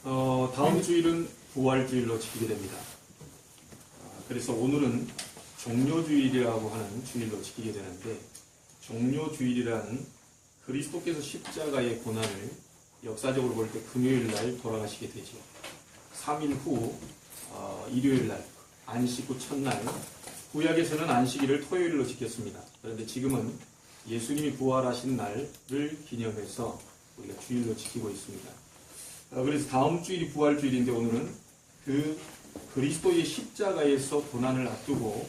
다음 주일은 부활주일로 지키게 됩니다. 그래서 오늘은 종료주일이라고 하는 주일로 지키게 되는데, 종료주일이라는 그리스도께서 십자가의 고난을 역사적으로 볼 때 금요일 날 돌아가시게 되죠. 3일 후 일요일 날 안식 후 첫날, 구약에서는 안식일을 토요일로 지켰습니다. 그런데 지금은 예수님이 부활하신 날을 기념해서 우리가 주일로 지키고 있습니다. 그래서 다음 주일이 부활주일인데, 오늘은 그 그리스도의 십자가에서 고난을 앞두고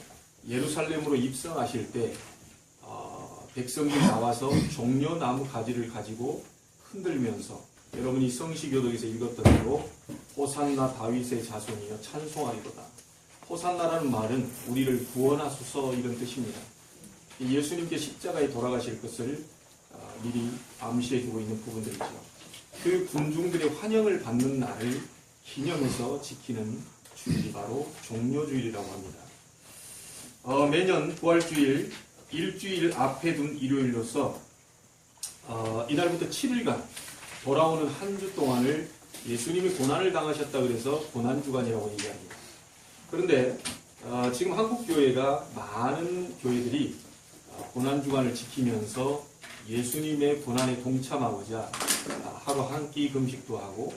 예루살렘으로 입성하실 때 백성들이 나와서 종려나무 가지를 가지고 흔들면서, 여러분이 성시교독에서 읽었던 대로 호산나 다윗의 자손이여 찬송하리로다. 호산나라는 말은 우리를 구원하소서 이런 뜻입니다. 예수님께 십자가에 돌아가실 것을 미리 암시해주고 있는 부분들이죠. 그 군중들의 환영을 받는 날을 기념해서 지키는 주일이 바로 종료주일이라고 합니다. 매년 부활주일 일주일 앞에 둔 일요일로서 이날부터 7일간 돌아오는 한 주 동안을 예수님이 고난을 당하셨다 그래서 고난주간이라고 얘기합니다. 그런데 지금 한국교회가 많은 교회들이 고난주간을 지키면서 예수님의 고난에 동참하고자 하루 한 끼 금식도 하고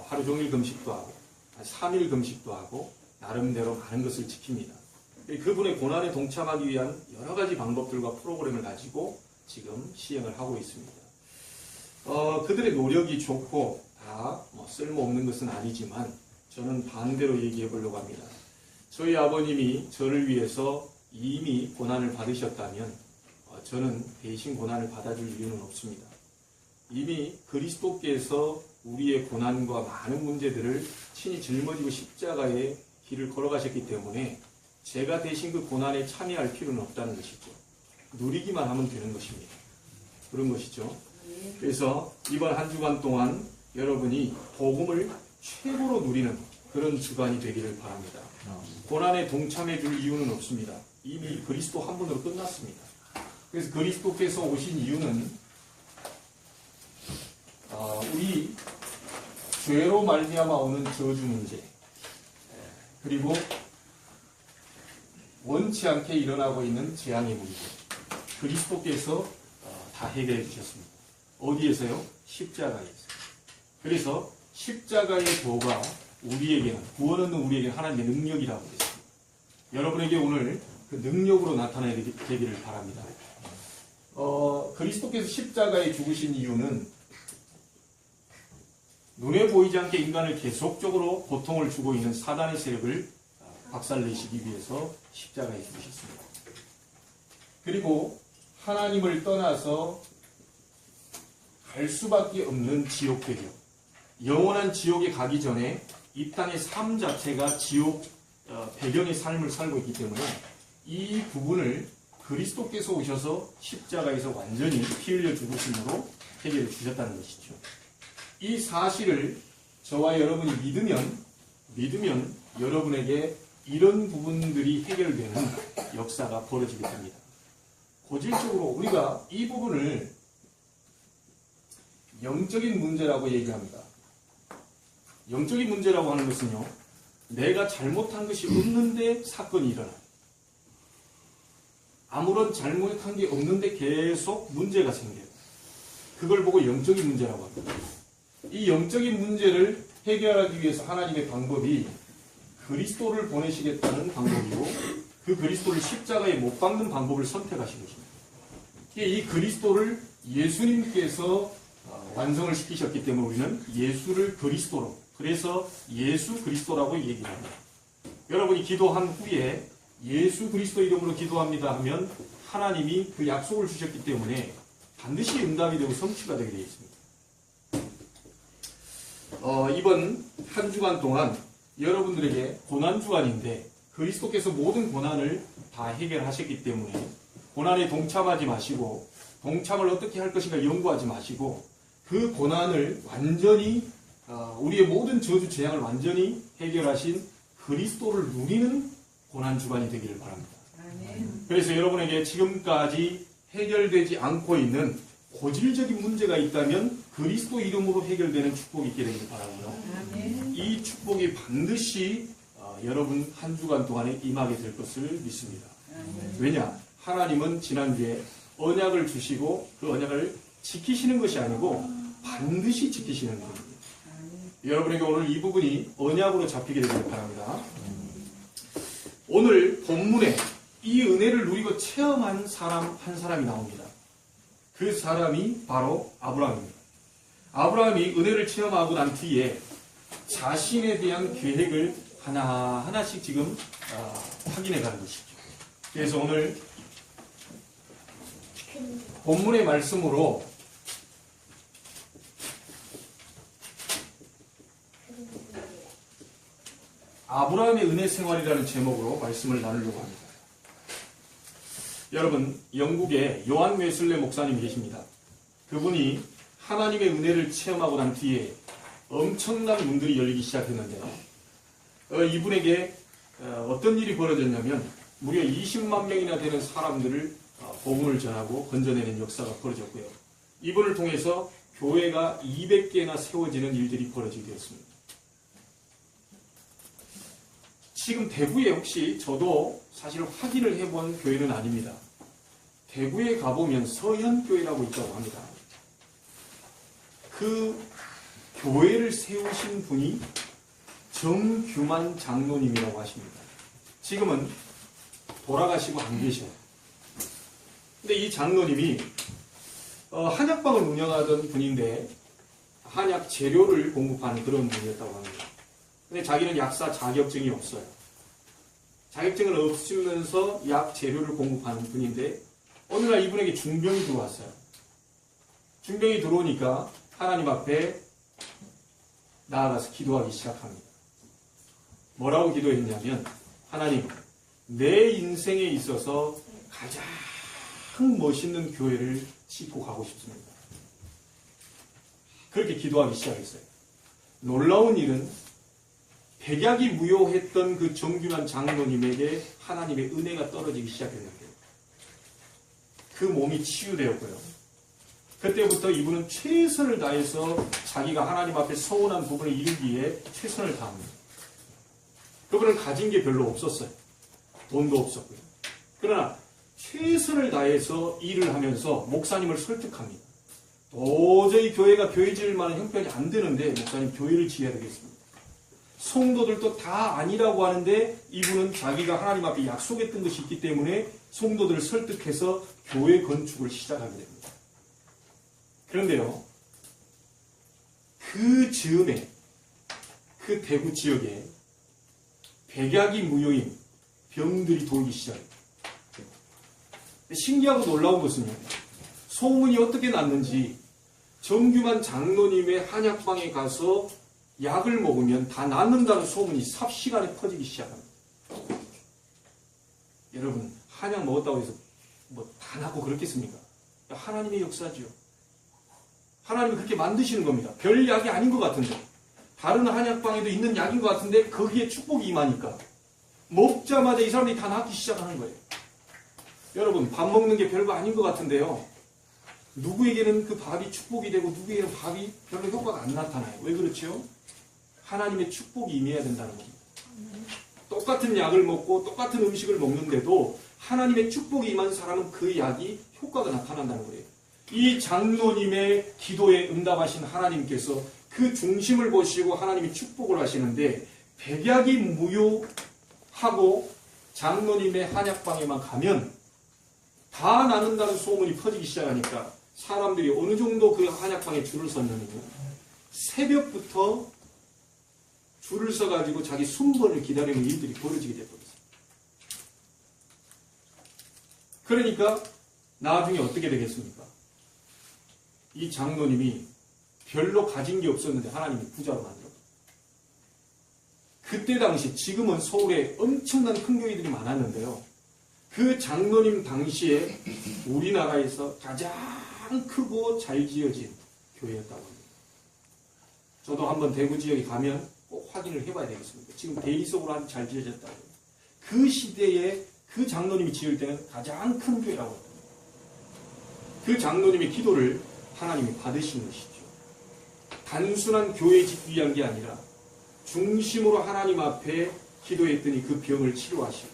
하루 종일 금식도 하고 3일 금식도 하고 나름대로 많은 것을 지킵니다. 그분의 고난에 동참하기 위한 여러 가지 방법들과 프로그램을 가지고 지금 시행을 하고 있습니다. 그들의 노력이 좋고 다 쓸모없는 것은 아니지만 저는 반대로 얘기해 보려고 합니다. 저희 아버님이 저를 위해서 이미 고난을 받으셨다면 저는 대신 고난을 받아줄 이유는 없습니다. 이미 그리스도께서 우리의 고난과 많은 문제들을 친히 짊어지고 십자가의 길을 걸어가셨기 때문에 제가 대신 그 고난에 참여할 필요는 없다는 것이죠. 누리기만 하면 되는 것입니다. 그런 것이죠. 그래서 이번 한 주간 동안 여러분이 복음을 최고로 누리는 그런 주간이 되기를 바랍니다. 고난에 동참해 줄 이유는 없습니다. 이미 그리스도 한 분으로 끝났습니다. 그래서 그리스도께서 오신 이유는 우리 죄로 말미암아 오는 저주 문제, 그리고 원치 않게 일어나고 있는 재앙의 문제, 그리스도께서 다 해결해 주셨습니다. 어디에서요? 십자가에서. 그래서 십자가의 도가 우리에게는, 구원 얻는 우리에게는 하나님의 능력이라고 했습니다. 여러분에게 오늘 그 능력으로 나타나야 되기를 바랍니다. 그리스도께서 십자가에 죽으신 이유는 눈에 보이지 않게 인간을 계속적으로 고통을 주고 있는 사단의 세력을 박살내시기 위해서 십자가에 죽으셨습니다. 그리고 하나님을 떠나서 갈 수밖에 없는 지옥 배경, 영원한 지옥에 가기 전에 이 땅의 삶 자체가 지옥 배경의 삶을 살고 있기 때문에 이 부분을 그리스도께서 오셔서 십자가에서 완전히 피 흘려 죽으심으로 해결해 주셨다는 것이죠. 이 사실을 저와 여러분이 믿으면 여러분에게 이런 부분들이 해결되는 역사가 벌어지게 됩니다. 고질적으로 우리가 이 부분을 영적인 문제라고 얘기합니다. 영적인 문제라고 하는 것은요, 내가 잘못한 것이 없는데 사건이 일어나요. 아무런 잘못한 게 없는데 계속 문제가 생겨요. 그걸 보고 영적인 문제라고 합니다. 이 영적인 문제를 해결하기 위해서 하나님의 방법이 그리스도를 보내시겠다는 방법이고, 그 그리스도를 십자가에 못 박는 방법을 선택하신 것입니다. 이 그리스도를 예수님께서 완성을 시키셨기 때문에 우리는 예수를 그리스도로, 그래서 예수 그리스도라고 얘기를 합니다. 여러분이 기도한 후에 예수 그리스도 이름으로 기도합니다 하면 하나님이 그 약속을 주셨기 때문에 반드시 응답이 되고 성취가 되게 되어 있습니다. 이번 한 주간 동안 여러분들에게 고난주간인데, 그리스도께서 모든 고난을 다 해결하셨기 때문에 고난에 동참하지 마시고, 동참을 어떻게 할 것인가 연구하지 마시고, 그 고난을 완전히 우리의 모든 저주 재앙을 완전히 해결하신 그리스도를 누리는 고난주간이 되기를 바랍니다. 그래서 여러분에게 지금까지 해결되지 않고 있는 고질적인 문제가 있다면 그리스도 이름으로 해결되는 축복이 있게 되길 바라고요. 이 축복이 반드시 여러분 한 주간 동안에 임하게 될 것을 믿습니다. 왜냐? 하나님은 지난주에 언약을 주시고 그 언약을 지키시는 것이 아니고 반드시 지키시는 겁니다. 여러분에게 오늘 이 부분이 언약으로 잡히게 되길 바랍니다. 오늘 본문에 이 은혜를 누리고 체험한 사람 한 사람이 나옵니다. 그 사람이 바로 아브라함입니다. 아브라함이 은혜를 체험하고 난 뒤에 자신에 대한 계획을 하나하나씩 지금 확인해 가는 것이죠. 그래서 오늘 본문의 말씀으로 아브라함의 은혜 생활이라는 제목으로 말씀을 나누려고 합니다. 여러분, 영국에 요한 웨슬레 목사님이 계십니다. 그분이 하나님의 은혜를 체험하고 난 뒤에 엄청난 문들이 열리기 시작했는데요. 이분에게 어떤 일이 벌어졌냐면 무려 20만 명이나 되는 사람들을 복음을 전하고 건져내는 역사가 벌어졌고요. 이분을 통해서 교회가 200개나 세워지는 일들이 벌어지게 되었습니다. 지금 대구에 혹시 저도 사실 확인을 해본 교회는 아닙니다. 대구에 가보면 서현교회라고 있다고 합니다. 그 교회를 세우신 분이 정규만 장로님이라고 하십니다. 지금은 돌아가시고 안 계셔요. 근데 이 장로님이 한약방을 운영하던 분인데 한약 재료를 공급하는 그런 분이었다고 합니다. 근데 자기는 약사 자격증이 없어요. 자격증을 없으면서 약 재료를 공급하는 분인데 어느 날 이분에게 중병이 들어왔어요. 중병이 들어오니까 하나님 앞에 나아가서 기도하기 시작합니다. 뭐라고 기도했냐면 하나님, 내 인생에 있어서 가장 멋있는 교회를 짓고 가고 싶습니다. 그렇게 기도하기 시작했어요. 놀라운 일은 백약이 무효했던 그 정규만 장로님에게 하나님의 은혜가 떨어지기 시작했는데요. 그 몸이 치유되었고요. 그때부터 이분은 최선을 다해서 자기가 하나님 앞에 서운한 부분을 이루기에 최선을 다합니다. 그분은 가진 게 별로 없었어요. 돈도 없었고요. 그러나 최선을 다해서 일을 하면서 목사님을 설득합니다. 도저히 교회가 교회 지을 만한 형편이 안 되는데 목사님 교회를 지어야 되겠습니다. 성도들도 다 아니라고 하는데 이분은 자기가 하나님 앞에 약속했던 것이 있기 때문에 성도들을 설득해서 교회 건축을 시작하게 됩니다. 그런데요, 그 즈음에 그 대구 지역에 백약이 무효인 병들이 돌기 시작합니다. 신기하고 놀라운 것은요, 소문이 어떻게 났는지 정규만 장로님의 한약방에 가서 약을 먹으면 다 낫는다는 소문이 삽시간에 퍼지기 시작합니다. 여러분, 한약 먹었다고 해서 뭐 다 낫고 그렇겠습니까? 하나님의 역사지요. 하나님이 그렇게 만드시는 겁니다. 별 약이 아닌 것 같은데, 다른 한약방에도 있는 약인 것 같은데 거기에 축복이 임하니까 먹자마자 이 사람들이 다 낫기 시작하는 거예요. 여러분, 밥 먹는 게 별거 아닌 것 같은데요, 누구에게는 그 밥이 축복이 되고 누구에게는 밥이 별로 효과가 안 나타나요. 왜 그렇죠? 하나님의 축복이 임해야 된다는 겁니다. 똑같은 약을 먹고 똑같은 음식을 먹는데도 하나님의 축복이 임한 사람은 그 약이 효과가 나타난다는 거예요. 이 장로님의 기도에 응답하신 하나님께서 그 중심을 보시고 하나님이 축복을 하시는데, 백약이 무효하고 장로님의 한약방에만 가면 다 나는다는 소문이 퍼지기 시작하니까 사람들이 어느 정도 그 한약방에 줄을 섰냐면요, 새벽부터 줄을 서가지고 자기 순번을 기다리는 일들이 벌어지게 되거든요. 그러니까 나중에 어떻게 되겠습니까? 이 장로님이 별로 가진 게 없었는데 하나님이 부자로 만들었어요. 그때 당시, 지금은 서울에 엄청난 큰 교회들이 많았는데요, 그 장로님 당시에 우리나라에서 가장 크고 잘 지어진 교회였다고 합니다. 저도 한번 대구 지역에 가면 꼭 확인을 해봐야 되겠습니다. 지금 대리석으로 아주 잘 지어졌다고 합니다. 그 시대에 그 장로님이 지을 때는 가장 큰 교회라고 합니다. 그 장로님의 기도를 하나님이 받으신 것이죠. 단순한 교회 짓기 위한 게 아니라 중심으로 하나님 앞에 기도했더니 그 병을 치료하시고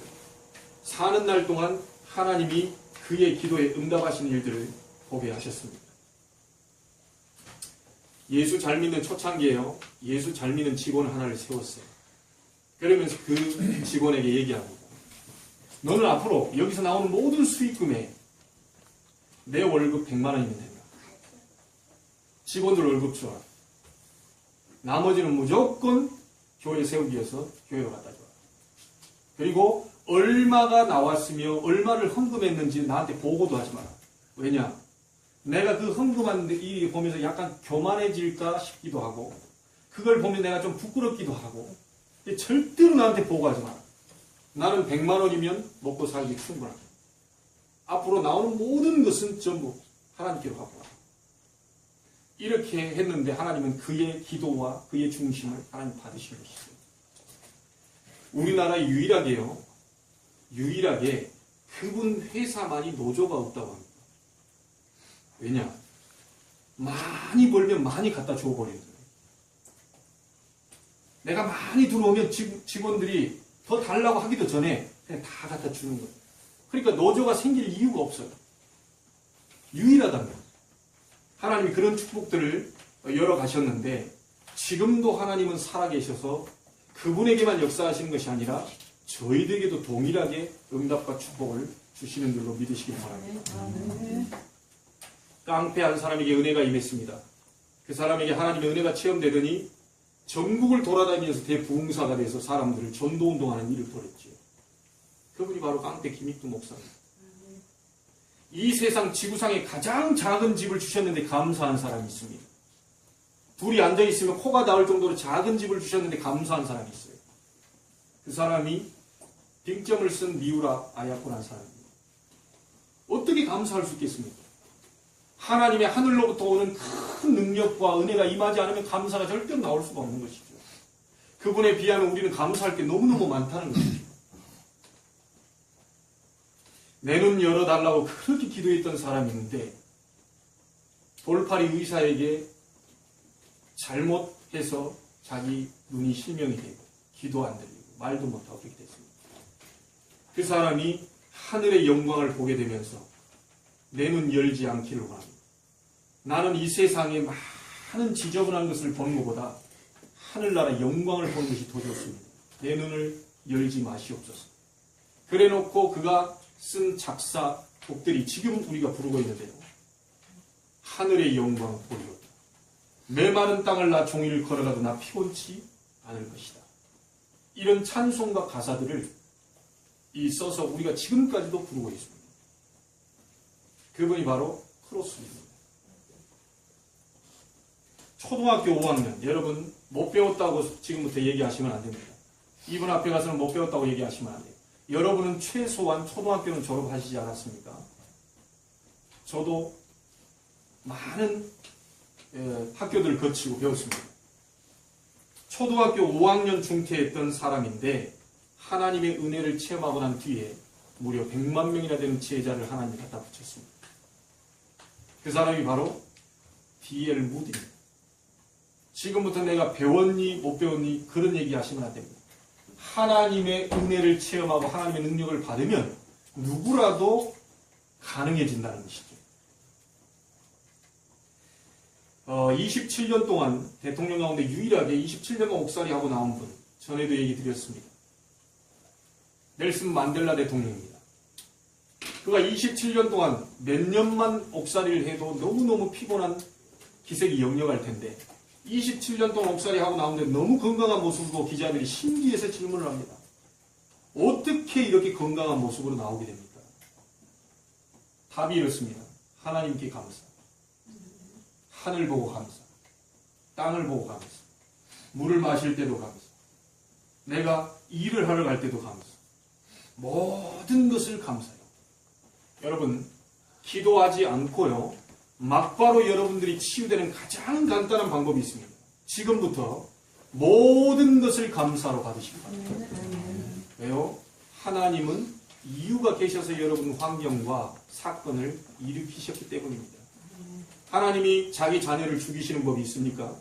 사는 날 동안 하나님이 그의 기도에 응답하시는 일들을 보게 하셨습니다. 예수 잘 믿는 초창기에요. 예수 잘 믿는 직원 하나를 세웠어요. 그러면서 그 직원에게 얘기합니다. 너는 앞으로 여기서 나오는 모든 수익금에 내 월급 100만 원이면 된다. 직원들 월급 줘라. 나머지는 무조건 교회 세우기 위해서 교회로 갖다 줘라. 그리고 얼마가 나왔으며 얼마를 헌금했는지 나한테 보고도 하지 마라. 왜냐? 내가 그 헌금한 일 보면서 약간 교만해질까 싶기도 하고 그걸 보면 내가 좀 부끄럽기도 하고 절대로 나한테 보고하지 마라. 나는 100만 원이면 먹고 살기 충분하다. 앞으로 나오는 모든 것은 전부 하나님께로 갖고 와. 이렇게 했는데 하나님은 그의 기도와 그의 중심을 하나님 받으신 것이죠. 우리나라에 유일하게 그분 회사만이 노조가 없다고 합니다. 왜냐? 많이 벌면 많이 갖다 줘버리는 거예요. 내가 많이 들어오면 직원들이 더 달라고 하기도 전에 그냥 다 갖다 주는 거예요. 그러니까 노조가 생길 이유가 없어요. 유일하다면. 하나님이 그런 축복들을 열어가셨는데 지금도 하나님은 살아계셔서 그분에게만 역사하시는 것이 아니라 저희들에게도 동일하게 응답과 축복을 주시는 줄로 믿으시기 바랍니다. 깡패 한 사람에게 은혜가 임했습니다. 그 사람에게 하나님의 은혜가 체험되더니 전국을 돌아다니면서 대부흥사가 돼서 사람들을 전도운동하는 일을 벌였죠. 그분이 바로 깡패 김익두 목사입니다. 이 세상 지구상에 가장 작은 집을 주셨는데 감사한 사람이 있습니다. 둘이 앉아있으면 코가 닿을 정도로 작은 집을 주셨는데 감사한 사람이 있어요. 그 사람이 빙점을 쓴 미우라 아야코라는 사람입니다. 어떻게 감사할 수 있겠습니까? 하나님의 하늘로부터 오는 큰 능력과 은혜가 임하지 않으면 감사가 절대로 나올 수가 없는 것이죠. 그분에 비하면 우리는 감사할 게 너무너무 많다는 것이죠. 내 눈 열어달라고 그렇게 기도했던 사람이 있는데 돌팔이 의사에게 잘못해서 자기 눈이 실명이 되고 기도 안 들리고 말도 못하고 그렇게 됐습니다. 그 사람이 하늘의 영광을 보게 되면서 내 눈 열지 않기를 원합니다. 나는 이 세상에 많은 지저분한 것을 보는 것보다 하늘나라 영광을 보는 것이 더 좋습니다. 내 눈을 열지 마시옵소서. 그래놓고 그가 쓴 작사 곡들이 지금 우리가 부르고 있는데요. 하늘의 영광 보리로다. 메마른 땅을 나 종일 걸어가도 나 피곤치 않을 것이다. 이런 찬송과 가사들을 써서 우리가 지금까지도 부르고 있습니다. 그분이 바로 크로스입니다. 초등학교 5학년, 여러분 못 배웠다고 지금부터 얘기하시면 안 됩니다. 이분 앞에 가서는 못 배웠다고 얘기하시면 안 돼요. 여러분은 최소한 초등학교는 졸업하시지 않았습니까? 저도 많은 학교들을 거치고 배웠습니다. 초등학교 5학년 중퇴했던 사람인데 하나님의 은혜를 체험하고 난 뒤에 무려 100만 명이나 되는 제자를 하나님이 갖다 붙였습니다. 그 사람이 바로 D.L. 무디입니다. 지금부터 내가 배웠니 못 배웠니 그런 얘기 하시면 안 됩니다. 하나님의 은혜를 체험하고 하나님의 능력을 받으면 누구라도 가능해진다는 것이죠. 27년 동안 대통령 가운데 유일하게 27년간 옥살이하고 나온 분, 전에도 얘기 드렸습니다. 넬슨 만델라 대통령입니다. 그가 27년 동안 몇 년만 옥살이를 해도 너무너무 피곤한 기색이 역력할 텐데 27년 동안 옥살이하고 나오는데 너무 건강한 모습으로 기자들이 신기해서 질문을 합니다. 어떻게 이렇게 건강한 모습으로 나오게 됩니까? 답이 이렇습니다. 하나님께 감사. 하늘 보고 감사. 땅을 보고 감사. 물을 마실 때도 감사. 내가 일을 하러 갈 때도 감사. 모든 것을 감사해요. 여러분, 기도하지 않고요. 막바로 여러분들이 치유되는 가장 간단한 방법이 있습니다. 지금부터 모든 것을 감사로 받으시기 바랍니다. 왜요? 하나님은 이유가 계셔서 여러분 환경과 사건을 일으키셨기 때문입니다. 하나님이 자기 자녀를 죽이시는 법이 있습니까?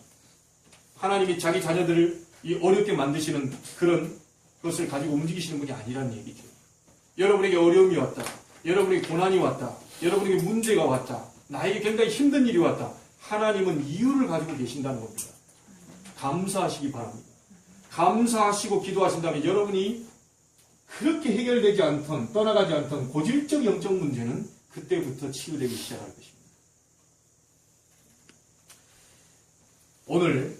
하나님이 자기 자녀들을 어렵게 만드시는 그런 것을 가지고 움직이시는 분이 아니란 얘기죠. 여러분에게 어려움이 왔다. 여러분에게 고난이 왔다. 여러분에게 문제가 왔다. 나에게 굉장히 힘든 일이 왔다. 하나님은 이유를 가지고 계신다는 겁니다. 감사하시기 바랍니다. 감사하시고 기도하신다면 여러분이 그렇게 해결되지 않던, 떠나가지 않던 고질적 영적 문제는 그때부터 치유되기 시작할 것입니다. 오늘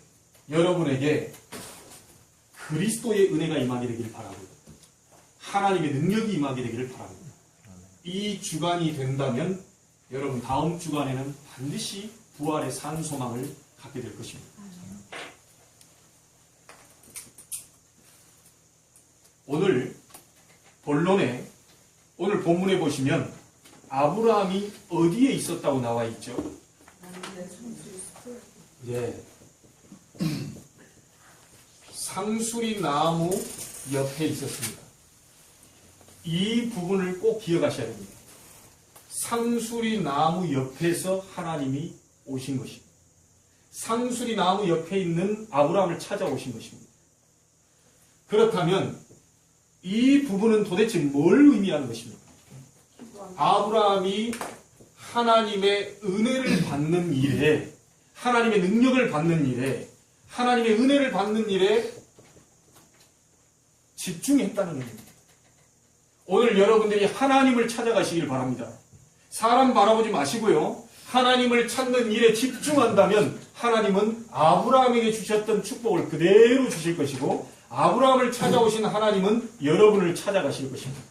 여러분에게 그리스도의 은혜가 임하게 되기를 바라고요. 하나님의 능력이 임하게 되기를 바랍니다. 이 주간이 된다면 여러분 다음 주간에는 반드시 부활의 산 소망을 갖게 될 것입니다. 오늘 본론에 오늘 본문에 보시면 아브라함이 어디에 있었다고 나와 있죠? 예. 상수리 나무 옆에 있었습니다. 이 부분을 꼭 기억하셔야 됩니다. 상수리 나무 옆에서 하나님이 오신 것입니다. 상수리 나무 옆에 있는 아브라함을 찾아오신 것입니다. 그렇다면 이 부분은 도대체 뭘 의미하는 것입니까? 아브라함이 하나님의 은혜를 받는 일에, 하나님의 능력을 받는 일에, 하나님의 은혜를 받는 일에 집중했다는 겁니다. 오늘 여러분들이 하나님을 찾아가시길 바랍니다. 사람 바라보지 마시고요. 하나님을 찾는 일에 집중한다면 하나님은 아브라함에게 주셨던 축복을 그대로 주실 것이고 아브라함을 찾아오신 하나님은 여러분을 찾아가실 것입니다.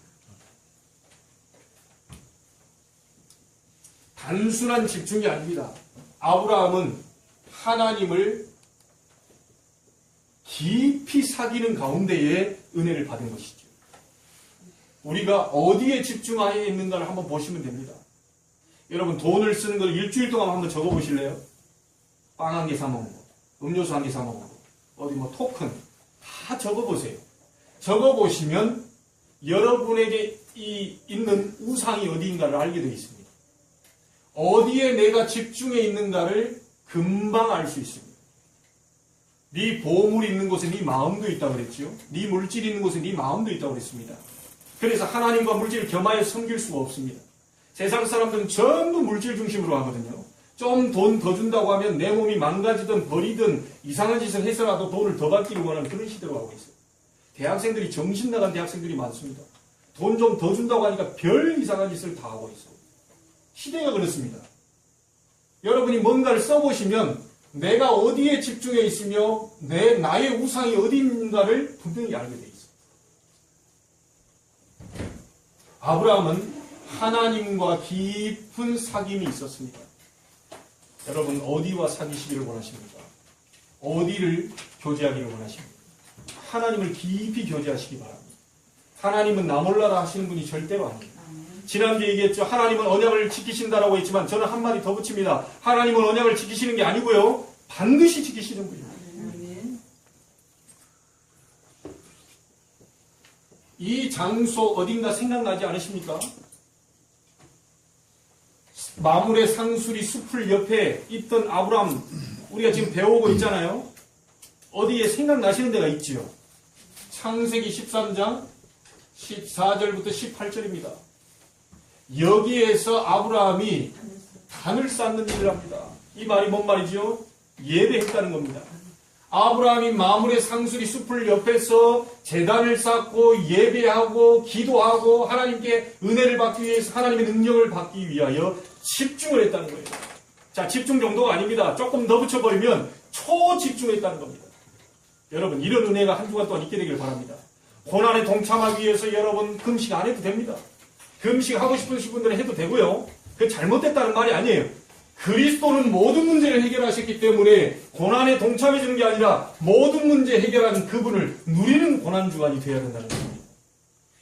단순한 집중이 아닙니다. 아브라함은 하나님을 깊이 사귀는 가운데에 은혜를 받은 것이죠. 우리가 어디에 집중하여 있는가를 한번 보시면 됩니다. 여러분 돈을 쓰는 걸 일주일 동안 한번 적어보실래요? 빵 한 개 사 먹는 거, 음료수 한 개 사 먹는 거, 어디 뭐 토큰 다 적어보세요. 적어보시면 여러분에게 있는 우상이 어디인가를 알게 되어 있습니다. 어디에 내가 집중해 있는가를 금방 알 수 있습니다. 네 보물이 있는 곳에 네 마음도 있다고 그랬죠. 네 물질이 있는 곳에 네 마음도 있다고 그랬습니다. 그래서 하나님과 물질을 겸하여 섬길 수가 없습니다. 세상 사람들은 전부 물질 중심으로 하거든요. 좀 돈 더 준다고 하면 내 몸이 망가지든 버리든 이상한 짓을 해서라도 돈을 더 받기를 원하는 그런 시대로 가고 있어요. 대학생들이 정신 나간 대학생들이 많습니다. 돈 좀 더 준다고 하니까 별 이상한 짓을 다 하고 있어요. 시대가 그렇습니다. 여러분이 뭔가를 써보시면 내가 어디에 집중해 있으며 나의 우상이 어디인가를 분명히 알게 돼 있어요. 아브라함은 하나님과 깊은 사귐이 있었습니다. 여러분 어디와 사귀시기를 원하십니까? 어디를 교제하기를 원하십니까? 하나님을 깊이 교제하시기 바랍니다. 하나님은 나 몰라라 하시는 분이 절대로 아닙니다. 지난주에 얘기했죠. 하나님은 언약을 지키신다라고 했지만 저는 한마디 더 붙입니다. 하나님은 언약을 지키시는 게 아니고요. 반드시 지키시는 분입니다. 이 장소 어딘가 생각나지 않으십니까? 마물의 상수리 숲을 옆에 있던 아브라함 우리가 지금 배우고 있잖아요. 어디에 생각나시는 데가 있지요. 창세기 13장 14절부터 18절입니다. 여기에서 아브라함이 단을 쌓는 일을 합니다. 이 말이 뭔 말이죠? 예배했다는 겁니다. 아브라함이 마물의 상수리 숲을 옆에서 제단을 쌓고 예배하고 기도하고 하나님께 은혜를 받기 위해서 하나님의 능력을 받기 위하여 집중을 했다는 거예요. 자, 집중 정도가 아닙니다. 조금 더 붙여버리면 초집중했다는 겁니다. 여러분 이런 은혜가 한 주간 동안 있게 되길 바랍니다. 고난에 동참하기 위해서 여러분 금식 안 해도 됩니다. 금식 하고 싶으신 분들은 해도 되고요. 그게 잘못됐다는 말이 아니에요. 그리스도는 모든 문제를 해결하셨기 때문에 고난에 동참해 주는 게 아니라 모든 문제 해결하는 그분을 누리는 고난주간이 되어야 된다는 겁니다.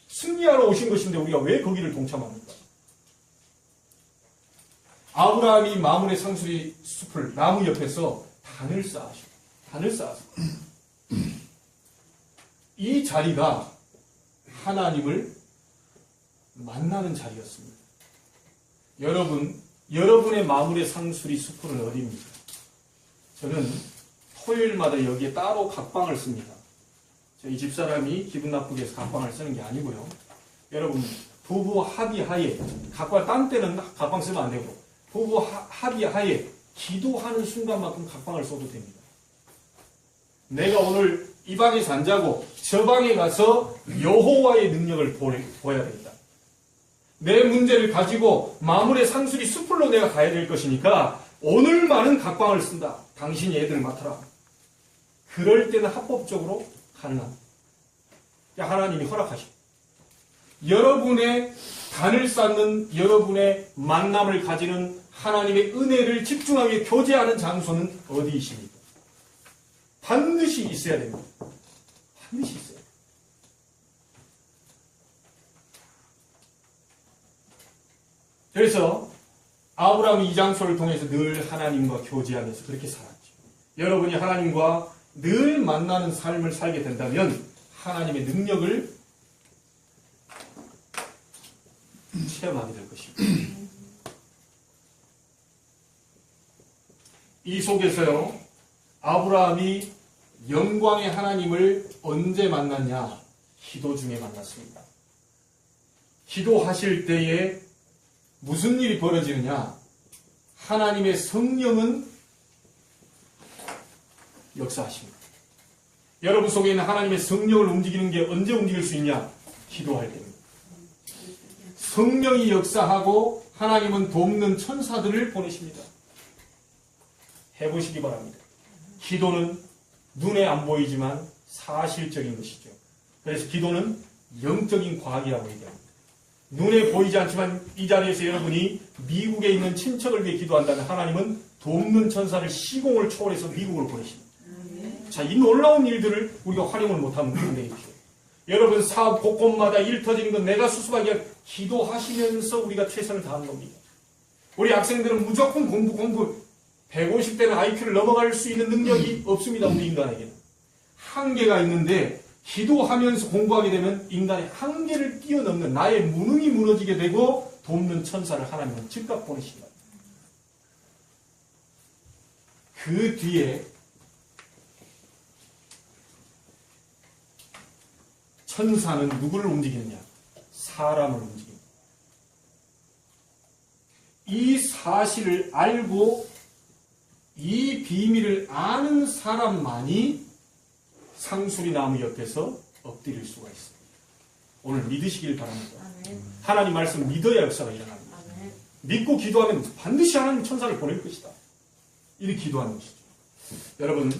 승리하러 오신 것인데 우리가 왜 거기를 동참합니까? 아브라함이 마물의 상수리 숲을 나무 옆에서 단을 쌓았어요. 이 자리가 하나님을 만나는 자리였습니다. 여러분의 마음의 상수리 숲은 어디입니까? 저는 토요일마다 여기에 따로 각방을 씁니다. 저희 집사람이 기분 나쁘게 해서 각방을 쓰는 게 아니고요. 여러분, 부부 합의하에, 각방 딴 때는 각방 쓰면 안 되고, 부부 합의하에 기도하는 순간만큼 각방을 써도 됩니다. 내가 오늘 이 방에서 안 자고 저 방에 가서 여호와의 능력을 보여야 됩니다. 내 문제를 가지고 마물의 상수리 숲으로 내가 가야 될 것이니까 오늘만은 각방을 쓴다. 당신이 애들 맡아라. 그럴 때는 합법적으로 가능합니다. 하나님이 허락하시고 여러분의 단을 쌓는 여러분의 만남을 가지는 하나님의 은혜를 집중하게 교제하는 장소는 어디이십니까? 반드시 있어야 됩니다. 반드시 있어야 됩니다. 그래서 아브라함이 이 장소를 통해서 늘 하나님과 교제하면서 그렇게 살았죠. 여러분이 하나님과 늘 만나는 삶을 살게 된다면 하나님의 능력을 체험하게 될 것입니다. 이 속에서요, 아브라함이 영광의 하나님을 언제 만났냐? 기도 중에 만났습니다. 기도하실 때에 무슨 일이 벌어지느냐? 하나님의 성령은 역사하십니다. 여러분 속에 있는 하나님의 성령을 움직이는 게 언제 움직일 수 있냐? 기도할 때입니다. 성령이 역사하고 하나님은 돕는 천사들을 보내십니다. 해보시기 바랍니다. 기도는 눈에 안 보이지만 사실적인 것이죠. 그래서 기도는 영적인 과학이라고 얘기합니다. 눈에 보이지 않지만 이 자리에서 여러분이 미국에 있는 친척을 위해 기도한다면 하나님은 돕는 천사를 시공을 초월해서 미국을 보내십니다. 자, 이 놀라운 일들을 우리가 활용을 못하면 안 되겠죠. 여러분 사업 곳곳마다 일 터지는 건 내가 수습하기 위해 기도하시면서 우리가 최선을 다하는 겁니다. 우리 학생들은 무조건 공부 150대는 IQ를 넘어갈 수 있는 능력이 없습니다. 우리 인간에게는. 한계가 있는데 기도하면서 공부하게 되면 인간의 한계를 뛰어넘는 나의 무능이 무너지게 되고 돕는 천사를 하나님은 즉각 보내십니다. 그 뒤에 천사는 누구를 움직이느냐? 사람을 움직입니다. 이 사실을 알고 이 비밀을 아는 사람만이 상수리 나무 옆에서 엎드릴 수가 있습니다. 오늘 믿으시길 바랍니다. 하나님 말씀 믿어야 역사가 일어납니다. 믿고 기도하면 반드시 하나님 천사를 보낼 것이다. 이렇게 기도하는 것이죠. 여러분,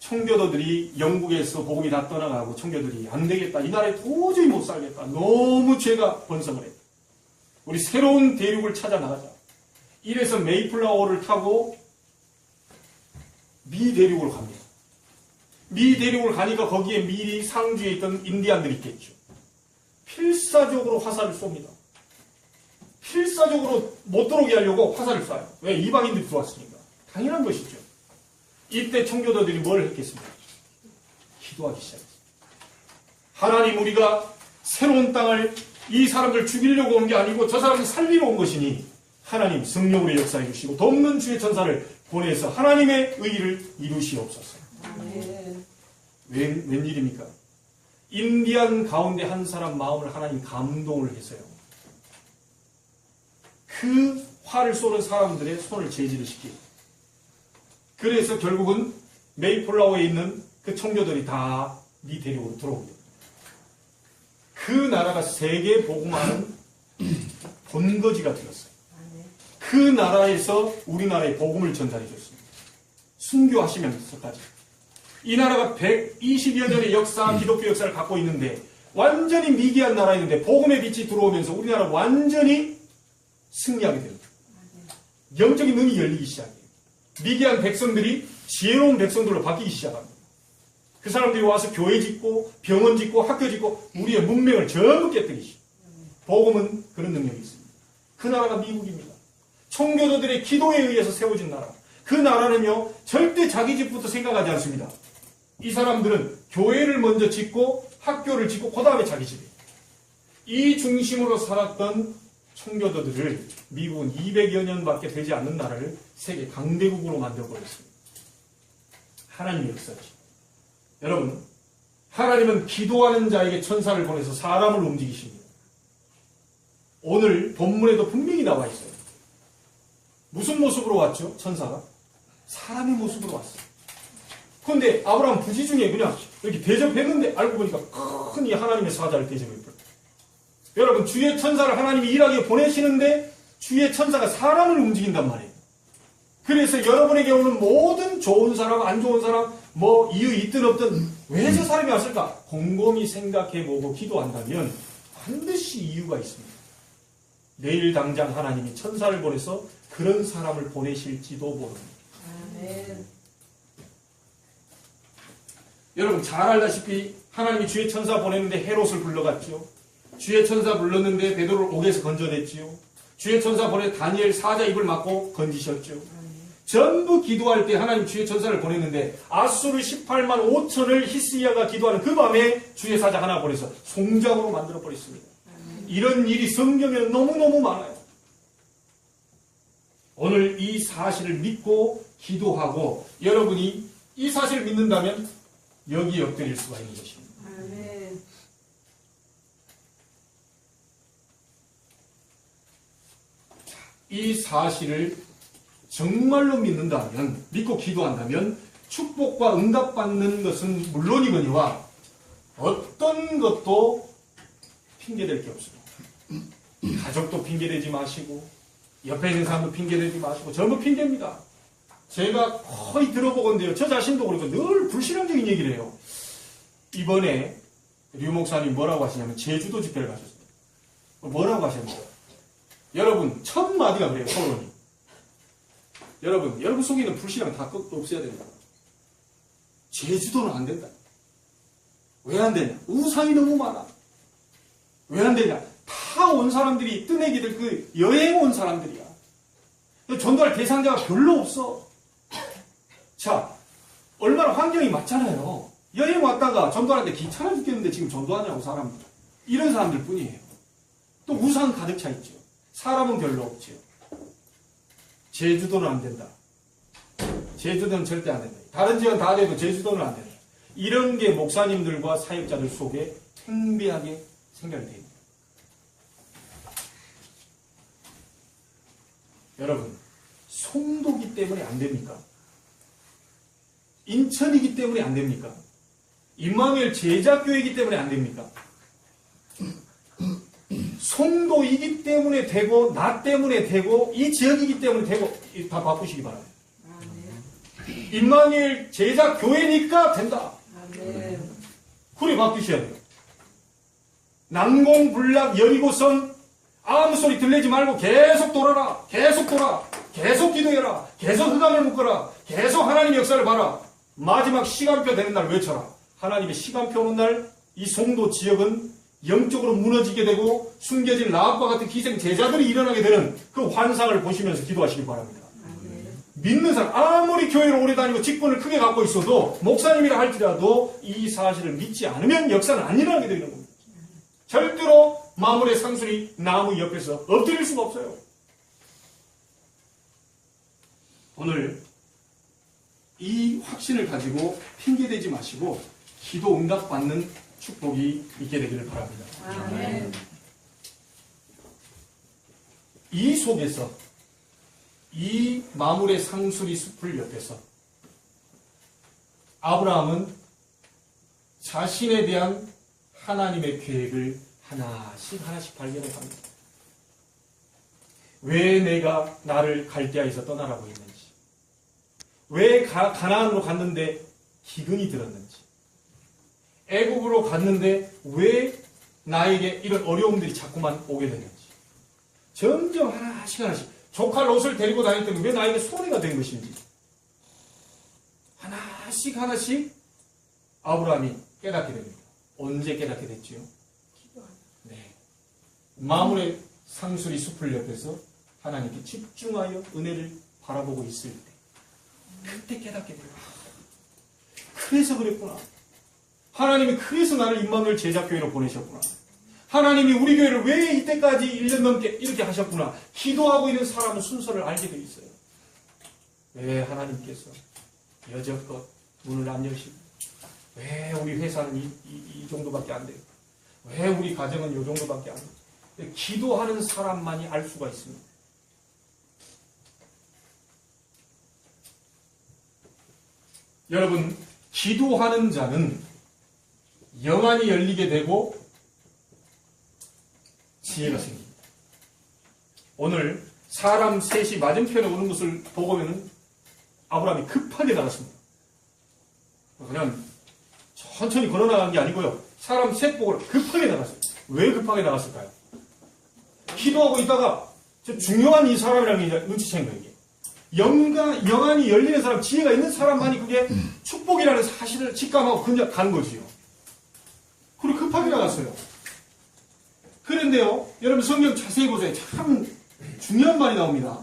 청교도들이 영국에서 복음이 다 떠나가고 청교도들이 안 되겠다. 이 나라에 도저히 못 살겠다. 너무 죄가 번성을 했다. 우리 새로운 대륙을 찾아 나가자. 이래서 메이플라워를 타고 미 대륙으로 갑니다. 미 대륙을 가니까 거기에 미리 상주에 있던 인디안들이 있겠죠. 필사적으로 화살을 쏩니다. 필사적으로 못 들어오게 하려고 화살을 쏴요. 왜? 이방인들이 들어왔으니까. 당연한 것이죠. 이때 청교도들이 뭘 했겠습니까? 기도하기 시작했습니다. 하나님, 우리가 새로운 땅을 이 사람들 죽이려고 온 게 아니고 저 사람을 살리러 온 것이니 하나님 성령으로 역사해 주시고 돕는 주의 천사를 보내서 하나님의 의의를 이루시옵소서. 웬일입니까? 인디안 가운데 한 사람 마음을 하나님 감동을 해서요. 그 화를 쏘는 사람들의 손을 제지를 시키고 그래서 결국은 메이플라워에 있는 그 청교들이 다 미 대륙으로 들어옵니다. 그 나라가 세계 복음화는 본거지가 되었어요. 그 나라에서 우리나라에 복음을 전달해 줬습니다. 순교하시면서까지. 이 나라가 120여 년의 역사, 기독교 역사를 갖고 있는데 완전히 미개한 나라였는데 복음의 빛이 들어오면서 우리나라 완전히 승리하게 됩니다. 영적인 눈이 열리기 시작해요. 미개한 백성들이 지혜로운 백성들로 바뀌기 시작합니다. 그 사람들이 와서 교회 짓고 병원 짓고 학교 짓고 우리의 문명을 전부 깨뜨리시고 복음은 그런 능력이 있습니다. 그 나라가 미국입니다. 청교도들의 기도에 의해서 세워진 나라. 그 나라는요 절대 자기 집부터 생각하지 않습니다. 이 사람들은 교회를 먼저 짓고 학교를 짓고 그 다음에 자기 집이에요. 이 중심으로 살았던 청교도들을 미국은 200여 년밖에 되지 않는 나라를 세계 강대국으로 만들어버렸습니다. 하나님의 역사죠. 여러분, 하나님은 기도하는 자에게 천사를 보내서 사람을 움직이십니다. 오늘 본문에도 분명히 나와 있어요. 무슨 모습으로 왔죠? 천사가? 사람의 모습으로 왔어요. 그런데 아브라함 부지 중에 그냥 이렇게 대접했는데 알고 보니까 큰 이 하나님의 사자를 대접해버려요. 여러분, 주의 천사를 하나님이 일하게 보내시는데 주의 천사가 사람을 움직인단 말이에요. 그래서 여러분에게 오는 모든 좋은 사람, 안 좋은 사람, 뭐 이유 있든 없든 왜 저 사람이 왔을까? 곰곰이 생각해보고 기도한다면 반드시 이유가 있습니다. 내일 당장 하나님이 천사를 보내서 그런 사람을 보내실지도 모릅니다. 아멘. 여러분 잘 알다시피 하나님이 주의 천사 보냈는데 헤롯을 불러갔죠. 주의 천사 불렀는데 베드로를 옥에서 건져냈지요. 주의 천사 보내 다니엘 사자 입을 막고 건지셨죠. 전부 기도할 때 하나님 주의 천사를 보냈는데 아수르 18만 5천을 히스기야가 기도하는 그 밤에 주의 사자 하나 보내서 송장으로 만들어버렸습니다. 이런 일이 성경에 너무너무 많아요. 오늘 이 사실을 믿고 기도하고 여러분이 이 사실을 믿는다면 여기 엎드릴 수가 있는 것입니다. 아멘. 이 사실을 정말로 믿는다면, 믿고 기도한다면 축복과 응답받는 것은 물론이거니와 어떤 것도 핑계댈 게 없습니다. 가족도 핑계대지 마시고 옆에 있는 사람도 핑계대지 마시고 전부 핑계입니다. 제가 거의 들어보건데요. 저 자신도 그렇고 늘 불신앙적인 얘기를 해요. 이번에 류 목사님 뭐라고 하시냐면 제주도 집회를 가셨어요. 뭐라고 하셨나요? 여러분 첫 마디가 그래요. 서론이. 여러분 속에 있는 불신앙 다 없애야 된다. 제주도는 안 된다. 왜 안 되냐? 우상이 너무 많아. 왜 안 되냐? 다 온 사람들이 뜨내기들 그 여행 온 사람들이야. 전도할 대상자가 별로 없어. 자, 얼마나 환경이 맞잖아요. 여행 왔다가 전도하는데 귀찮아 죽겠는데 지금 전도하냐고 사람들. 이런 사람들 뿐이에요. 또 우상 가득 차 있죠. 사람은 별로 없죠. 제주도는 안 된다. 제주도는 절대 안 된다. 다른 지역은 다 돼도 제주도는 안 된다. 이런 게 목사님들과 사역자들 속에 팽배하게 생각이 됩니다. 여러분, 송도기 때문에 안 됩니까? 인천이기 때문에 안 됩니까? 임마누엘 제자교회이기 때문에 안 됩니까? 송도이기 때문에 되고 나 때문에 되고 이 지역이기 때문에 되고 다 바꾸시기 바랍니다. 임마누엘 제자교회니까 된다. 그래 바뀌셔야 돼요. 난공불락 여리고선 아무 소리 들리지 말고 계속 돌아라. 계속 돌아. 계속 기도해라. 계속 흑암을 묶어라. 계속 하나님의 역사를 봐라. 마지막 시간표 되는 날 외쳐라. 하나님의 시간표 오는 날 이 송도 지역은 영적으로 무너지게 되고 숨겨진 라합과 같은 기생 제자들이 일어나게 되는 그 환상을 보시면서 기도하시기 바랍니다. 믿는 사람 아무리 교회를 오래 다니고 직분을 크게 갖고 있어도 목사님이라 할지라도 이 사실을 믿지 않으면 역사는 안 일어나게 되는 겁니다. 절대로 마물의 상술이 나무 옆에서 엎드릴 수가 없어요. 오늘 이 확신을 가지고 핑계대지 마시고 기도 응답 받는 축복이 있게 되기를 바랍니다. 아멘. 이 속에서 이 마물의 상수리 숲을 옆에서 아브라함은 자신에 대한 하나님의 계획을 하나씩 발견해 갑니다. 왜 내가 나를 갈대아에서 떠나라고 했는지, 왜 가나안으로 갔는데 기근이 들었는지, 애국으로 갔는데 왜 나에게 이런 어려움들이 자꾸만 오게 되는지, 점점 하나씩 조카 롯을 데리고 다닐 때는 왜 나에게 손해가 된 것인지 하나씩 아브라함이 깨닫게 됩니다. 언제 깨닫게 됐지요? 네. 마물의 상수리 숲을 옆에서 하나님께 집중하여 은혜를 바라보고 있을 때 그때 깨닫게 돼요. 그래서 그랬구나. 하나님이 그래서 나를 임마누엘 제자교회로 보내셨구나. 하나님이 우리 교회를 왜 이때까지 1년 넘게 이렇게 하셨구나. 기도하고 있는 사람은 순서를 알게 돼 있어요. 왜 하나님께서 여지껏 문을 안 여시고, 왜 우리 회사는 이 정도밖에 안 돼요. 왜 우리 가정은 이 정도밖에 안 돼요. 기도하는 사람만이 알 수가 있습니다. 여러분, 기도하는 자는 영안이 열리게 되고 지혜가 생깁니다. 오늘 사람 셋이 맞은편에 오는 것을 보고는 아브라함이 급하게 나갔습니다. 그냥 천천히 걸어나간 게 아니고요. 사람 셋 보고 급하게 나갔어요. 왜 급하게 나갔을까요? 기도하고 있다가 중요한 이 사람이라는 게 눈치챈 거예요. 영안이 열리는 사람, 지혜가 있는 사람만이 그게 축복이라는 사실을 직감하고 그냥 간 거지요. 그리고 급하게 나갔어요. 그런데요, 여러분 성경 자세히 보세요. 참 중요한 말이 나옵니다.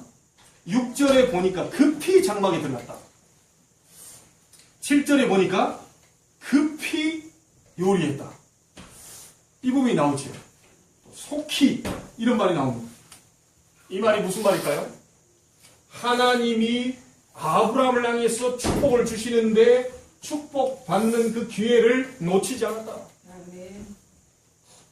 6절에 보니까 급히 장막에 들어갔다. 7절에 보니까 급히 요리했다. 이 부분이 나오죠. 속히 이런 말이 나옵니다. 이 말이 무슨 말일까요? 하나님이 아브라함을 향해서 축복을 주시는데 축복받는 그 기회를 놓치지 않았다. 아멘.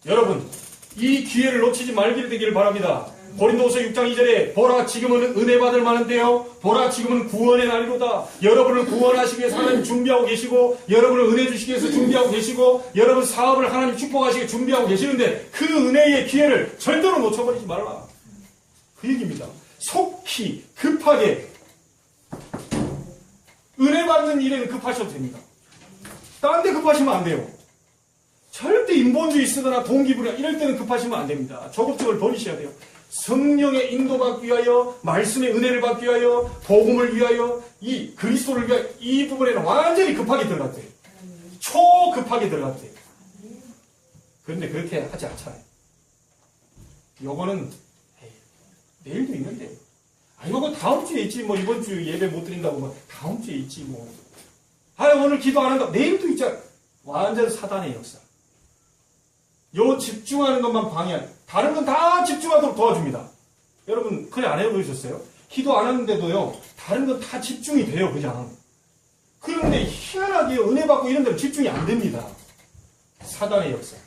여러분, 이 기회를 놓치지 말기를 되기를 바랍니다. 고린도후서 6장 2절에 보라 지금은 은혜 받을 만한 때요, 보라 지금은 구원의 날이로다. 여러분을 구원하시기 위해서 하나님 준비하고 계시고, 여러분을 은혜 주시기 위해서 준비하고 계시고, 여러분 사업을 하나님 축복하시기 위해 준비하고 계시는데 그 은혜의 기회를 절대로 놓쳐버리지 말라. 그 얘기입니다. 속히 급하게 은혜 받는 일에는 급하셔도 됩니다. 딴 데 급하시면 안 돼요. 절대 인본주의 쓰거나 동기부여 이럴 때는 급하시면 안 됩니다. 조급증을 버리셔야 돼요. 성령의 인도받기 위하여, 말씀의 은혜를 받기 위하여, 복음을 위하여, 이 그리스도를 위하여, 이 부분에는 완전히 급하게 들어갔대요. 초급하게 들어갔대요. 그런데 그렇게 하지 않잖아요. 요거는 내일도 있는데, 이거 다음 주에 있지, 뭐 이번 주 예배 못 드린다고 뭐 다음 주에 있지 뭐. 오늘 기도 안 한다. 내일도 있잖아. 완전 사단의 역사. 요 집중하는 것만 방해한, 다른 건 다 집중하도록 도와줍니다. 여러분, 그래 안 해보셨어요? 기도 안 하는데도요, 다른 건 다 집중이 돼요, 그냥. 그런데 희한하게 은혜 받고 이런 데는 집중이 안 됩니다. 사단의 역사.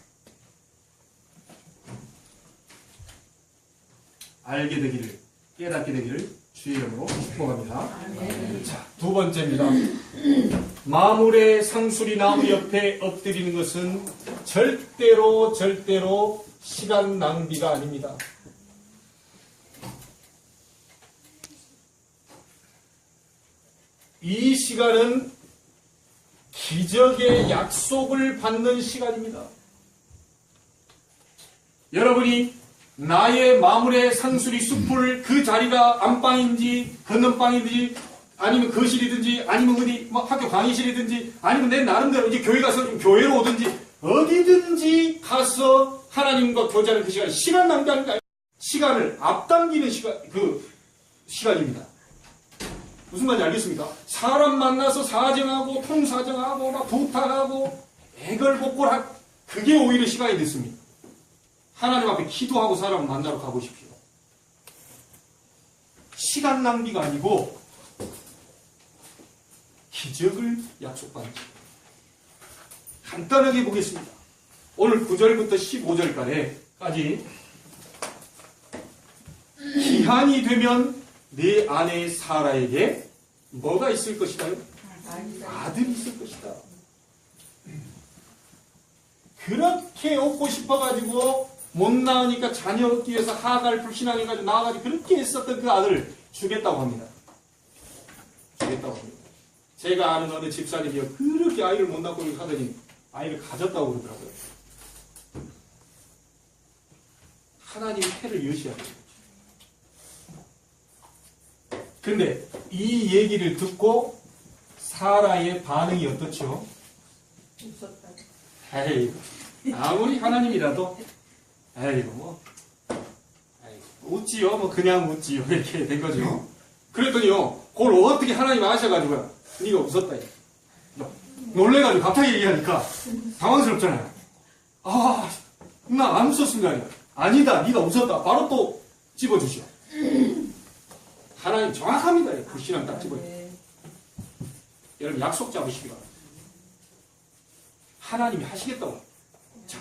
알게 되기를, 깨닫게 되기를 주의 이름으로 축복합니다. 자, 두 번째입니다. 마물의 상수리 나무 옆에 엎드리는 것은 절대로 시간 낭비가 아닙니다. 이 시간은 기적의 약속을 받는 시간입니다. 여러분이 나의 마물의 상수리 숲을, 그 자리가 안방인지 건넌방인지 아니면 거실이든지 아니면 어디 뭐 학교 강의실이든지 아니면 내 나름대로 이제 교회 가서 교회로 오든지 어디든지 가서 하나님과 교제하는 그 시간 낭비하는 게 아니라 시간을 앞당기는 시간입니다. 무슨 말인지 알겠습니까? 사람 만나서 사정하고 통사정하고 막 부탁하고 애걸복걸하고 그게 오히려 시간이 됐습니다. 하나님 앞에 기도하고 사람을 만나러 가보십시오. 시간 낭비가 아니고 기적을 약속받는 것. 간단하게 보겠습니다. 오늘 9절부터 15절까지 기한이 되면 내 아내 사라에게 뭐가 있을 것이다요? 아들이 있을 것이다. 그렇게 얻고 싶어가지고 못 낳으니까 자녀 얻기 위해서 하가를 불신앙해가지고 나와가지고 그렇게 했었던 그 아들을 주겠다고 합니다. 주겠다고 합니다. 제가 아는 어느 집사님이요, 그렇게 아이를 못 낳고 하더니 아이를 가졌다고 그러더라고요. 하나님의 패를 여셔야 돼요. 근데 이 얘기를 듣고 사라의 반응이 어떻죠? 웃었다. 에이, 아무리 하나님이라도 에이고 웃지요. 뭐 그냥 웃지요. 이렇게 된 거죠. 그랬더니요, 그걸 어떻게 하나님 아셔가지고요, 네가 웃었다. 놀래가지고 갑자기 얘기하니까 당황스럽잖아요. 나 안 웃었은 거 아니야? 아니다, 네가 웃었다. 바로 또 집어주시오. 하나님 정확합니다. 불신앙 딱 집어요. 여러분 약속 잡으시기 바랍니다. 하나님이 하시겠다고. 자,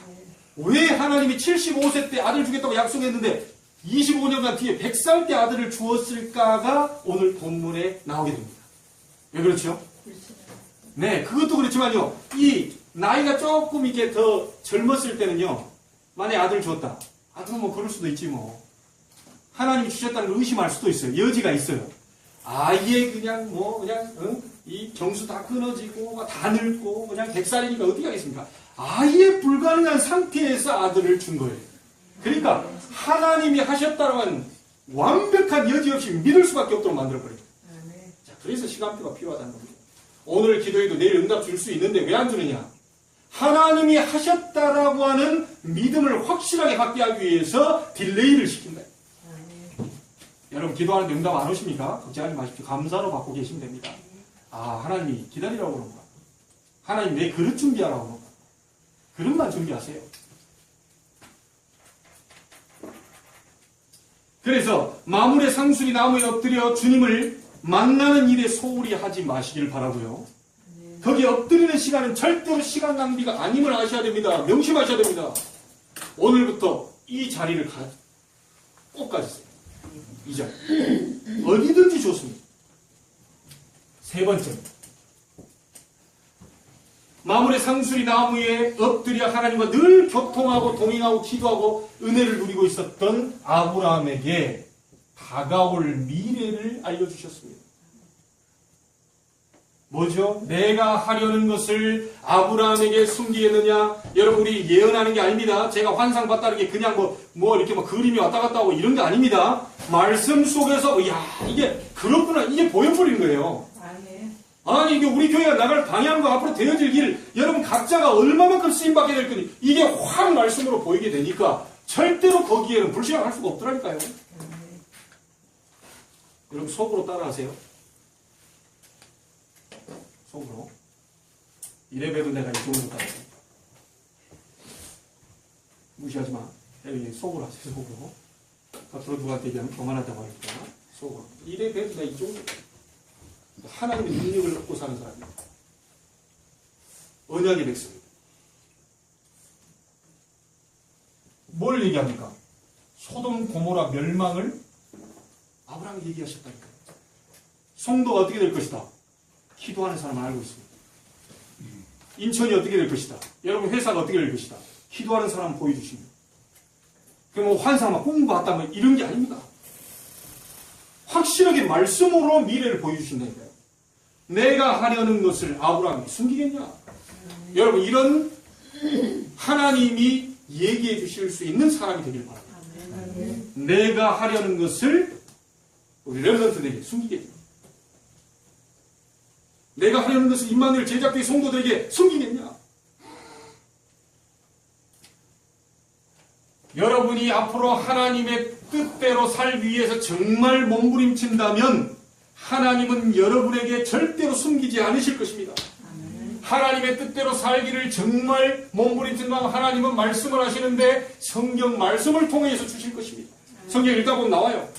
왜 하나님이 75세 때 아들 주겠다고 약속했는데 25년간 뒤에 100살 때 아들을 주었을까가 오늘 본문에 나오게 됩니다. 왜 그렇죠? 네, 그것도 그렇지만요. 이 나이가 조금 이렇게 더 젊었을 때는요. 만약에 아들 주었다. 아들은 뭐 그럴 수도 있지 뭐. 하나님이 주셨다는 걸 의심할 수도 있어요. 여지가 있어요. 아예 그냥 이 경수 다 끊어지고 다 늙고 그냥 100살이니까 어떻게 하겠습니까? 아예 불가능한 상태에서 아들을 준 거예요. 그러니까 하나님이 하셨다면 완벽한 여지 없이 믿을 수밖에 없도록 만들어버려요. 자, 그래서 시간표가 필요하다는 겁니다. 오늘 기도해도 내일 응답 줄 수 있는데 왜 안 주느냐? 하나님이 하셨다라고 하는 믿음을 확실하게 갖게 하기 위해서 딜레이를 시킨다. 여러분 기도하는데 응답 안 오십니까? 걱정하지 마십시오. 감사로 받고 계시면 됩니다. 아, 하나님이 기다리라고 그러는구나. 하나님 내 그릇 준비하라고 그러는구나. 그릇만 준비하세요. 그래서 마물의 상수리 나무에 엎드려 주님을 만나는 일에 소홀히 하지 마시길 바라고요. 거기에 엎드리는 시간은 절대로 시간 낭비가 아님을 아셔야 됩니다. 명심하셔야 됩니다. 오늘부터 이 자리를 꼭 가지세요. 이 자리. 어디든지 좋습니다. 세 번째. 마물의 상수리 나무에 엎드려 하나님과 늘 교통하고 동행하고 기도하고 은혜를 누리고 있었던 아브라함에게 다가올 미래를 알려주셨습니다. 뭐죠? 내가 하려는 것을 아브라함에게 숨기겠느냐? 여러분 우리 예언하는 게 아닙니다. 제가 환상 봤다는 게 그냥 이렇게 그림이 왔다 갔다 하고 이런 게 아닙니다. 말씀 속에서 이게 그렇구나 이게 보여버리는 거예요. 아니 이게 우리 교회가 나갈 방향과 앞으로 되어질 길 여러분 각자가 얼마만큼 쓰임받게 될 거니 이게 확 말씀으로 보이게 되니까 절대로 거기에는 불신앙할 수가 없더라니까요. 여러분 속으로 따라하세요. 속으로. 이래봬도 내가 이 정도 따라해. 무시하지 마. 속으로 하세요. 속으로. 겉으로 누구한테 얘기하면 교만하다고 하니까 속으로. 이래봬도 내가 이 정도. 하나님의 능력을 얻고 사는 사람입니다. 언약의 백성입니다. 뭘 얘기합니까? 소돔 고모라 멸망을 아브라함이 얘기하셨다니까요. 성도가 어떻게 될 것이다? 기도하는 사람은 알고 있습니다. 인천이 어떻게 될 것이다? 여러분 회사가 어떻게 될 것이다? 기도하는 사람은 보여주십니다. 그럼 환상만 꿈 봤다 이런 게 아닙니다. 확실하게 말씀으로 미래를 보여주신다니까요. 내가 하려는 것을 아브라함이 숨기겠냐? 여러분 이런 하나님이 얘기해 주실 수 있는 사람이 되길 바랍니다. 내가 하려는 것을 우리 렘넌트들에게 숨기겠냐? 내가 하려는 것을 임마누엘 제자교회 성도들에게 숨기겠냐? 여러분이 앞으로 하나님의 뜻대로 살기 위해서 정말 몸부림친다면 하나님은 여러분에게 절대로 숨기지 않으실 것입니다. 하나님의 뜻대로 살기를 정말 몸부림친다면 하나님은 말씀을 하시는데 성경 말씀을 통해서 주실 것입니다. 성경 읽다 보면 나와요.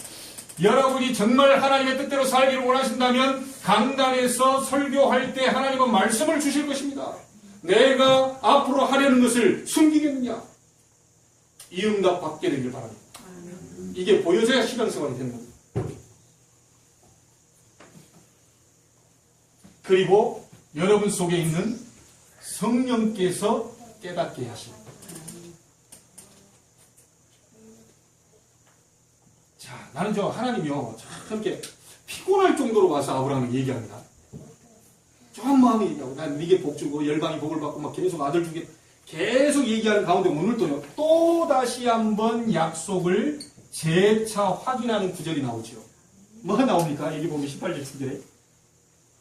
여러분이 정말 하나님의 뜻대로 살기를 원하신다면 강단에서 설교할 때 하나님은 말씀을 주실 것입니다. 내가 앞으로 하려는 것을 숨기겠느냐? 이 응답 받게 되길 바랍니다. 이게 보여져야 신앙생활이 되는 겁니다. 그리고 여러분 속에 있는 성령께서 깨닫게 하십니다. 자, 나는 하나님이요 참 이렇게 피곤할 정도로 와서 아브라함을 얘기합니다. 좀 마음이 얘기하고 난 네게 복 주고 열방이 복을 받고 막 계속 아들 주게 계속 얘기하는 가운데 오늘 또 다시 한번 약속을 재차 확인하는 구절이 나오죠. 뭐가 나옵니까? 여기 보면 18절 9절에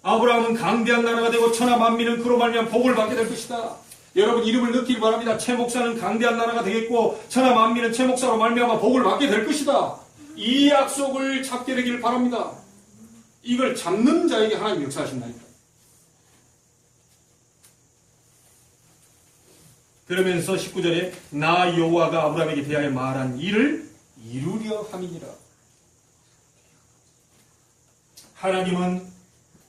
아브라함은 강대한 나라가 되고 천하 만민은 그로 말미암아 복을 받게 될 것이다. 여러분 이름을 넣기를 바랍니다. 최 목사는 강대한 나라가 되겠고 천하 만민은 최 목사로 말미암아 복을 받게 될 것이다. 이 약속을 잡게 되기를 바랍니다. 이걸 잡는 자에게 하나님 역사하신다니까. 그러면서 19절에 나 여호와가 아브라함에게 대하여 말한 일을 이루려 함이니라. 하나님은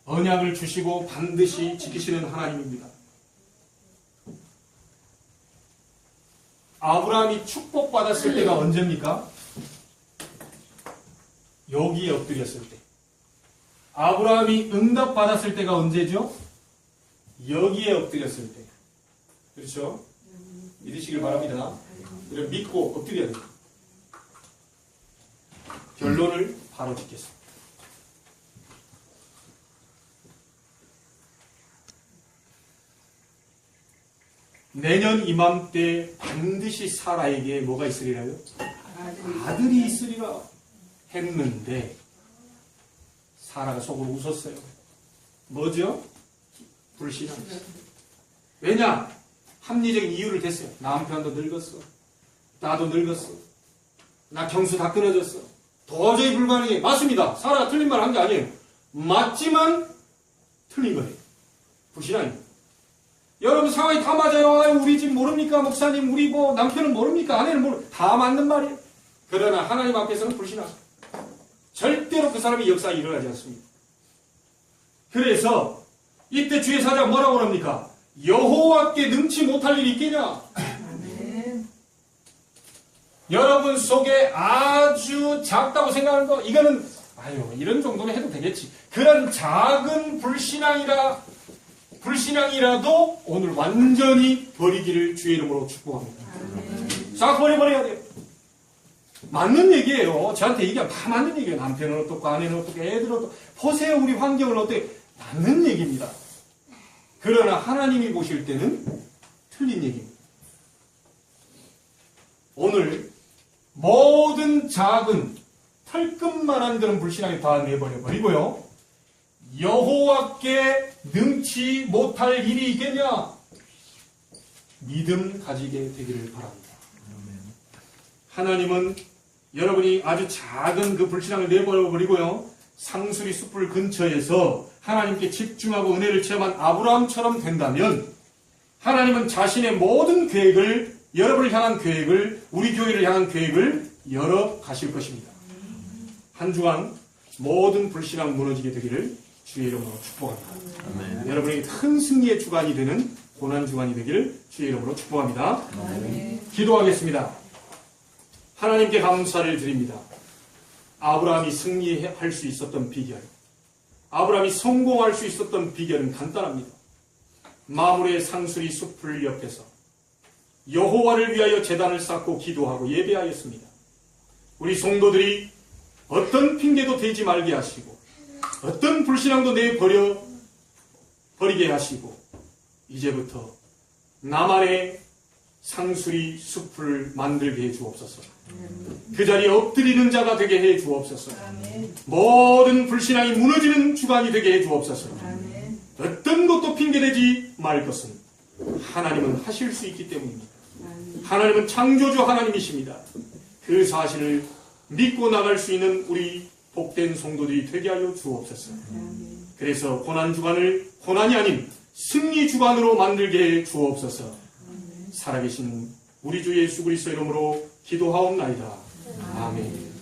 언약을 주시고 반드시 지키시는 하나님입니다. 아브라함이 축복받았을 때가 언제입니까? 여기에 엎드렸을 때. 아브라함이 응답받았을 때가 언제죠? 여기에 엎드렸을 때. 그렇죠? 믿으시길 바랍니다. 그래 믿고 엎드려야 돼요. 결론을 바로 짓겠습니다. 내년 이맘때 반드시 사라에게 뭐가 있으리라요? 아들이 있으리라 했는데 사라가 속으로 웃었어요. 뭐죠? 불신앙. 왜냐? 합리적인 이유를 댔어요. 남편도 늙었어. 나도 늙었어. 나 경수 다 끊어졌어. 도저히 불가능해. 맞습니다. 사라가 틀린 말 한 게 아니에요. 맞지만 틀린 거예요. 불신앙입니다. 여러분 상황이 다 맞아요. 아유, 우리 집 모릅니까? 목사님 우리 뭐 남편은 모릅니까? 아내는 모릅니까? 다 맞는 말이에요. 그러나 하나님 앞에서는 불신앙. 절대로 그 사람이 역사에 일어나지 않습니다. 그래서 이때 주의 사자가 뭐라고 합니까? 여호와께 능치 못할 일이 있겠냐? 아멘. 여러분 속에 아주 작다고 생각하는 거 이거는 아유 이런 정도는 해도 되겠지. 그런 작은 불신앙이라도 오늘 완전히 버리기를 주의 이름으로 축복합니다. 싹 버려야 돼요. 맞는 얘기예요. 저한테 얘기하면 다 맞는 얘기예요. 남편은 어떻고 아내는 어떻고 애들은 어떻고 보세요 우리 환경을 어떻게 맞는 얘기입니다. 그러나 하나님이 보실 때는 틀린 얘기입니다. 오늘 모든 작은 털끝만한 그런 불신앙이 다 내버려 버리고요. 여호와께 능치 못할 일이 있겠냐? 믿음 가지게 되기를 바랍니다. 하나님은 여러분이 아주 작은 그 불신앙을 내버려 버리고요. 상수리 숲을 근처에서 하나님께 집중하고 은혜를 체험한 아브라함처럼 된다면 하나님은 자신의 모든 계획을 여러분을 향한 계획을 우리 교회를 향한 계획을 열어 가실 것입니다. 한 주간 모든 불신앙 무너지게 되기를 주의 이름으로 축복합니다. 아멘. 여러분에게 큰 승리의 주간이 되는 고난 주간이 되기를 주의 이름으로 축복합니다. 아멘. 기도하겠습니다. 하나님께 감사를 드립니다. 아브라함이 승리할 수 있었던 비결, 아브라함이 성공할 수 있었던 비결은 간단합니다. 마므레 상수리 숲을 옆에서 여호와를 위하여 제단을 쌓고 기도하고 예배하였습니다. 우리 성도들이 어떤 핑계도 대지 말게 하시고 어떤 불신앙도 버리게 하시고 이제부터 나만의 상수리 숲을 만들게 해 주옵소서. 그 자리에 엎드리는 자가 되게 해 주옵소서. 모든 불신앙이 무너지는 주간이 되게 해 주옵소서. 어떤 것도 핑계대지 말 것은 하나님은 하실 수 있기 때문입니다. 하나님은 창조주 하나님이십니다. 그 사실을 믿고 나갈 수 있는 우리 복된 성도들이 되게 하여 주옵소서. 그래서 고난주간을 고난이 아닌 승리주간으로 만들게 해 주옵소서. 살아계신 우리 주 예수 그리스도 이름으로 기도하옵나이다. 아멘.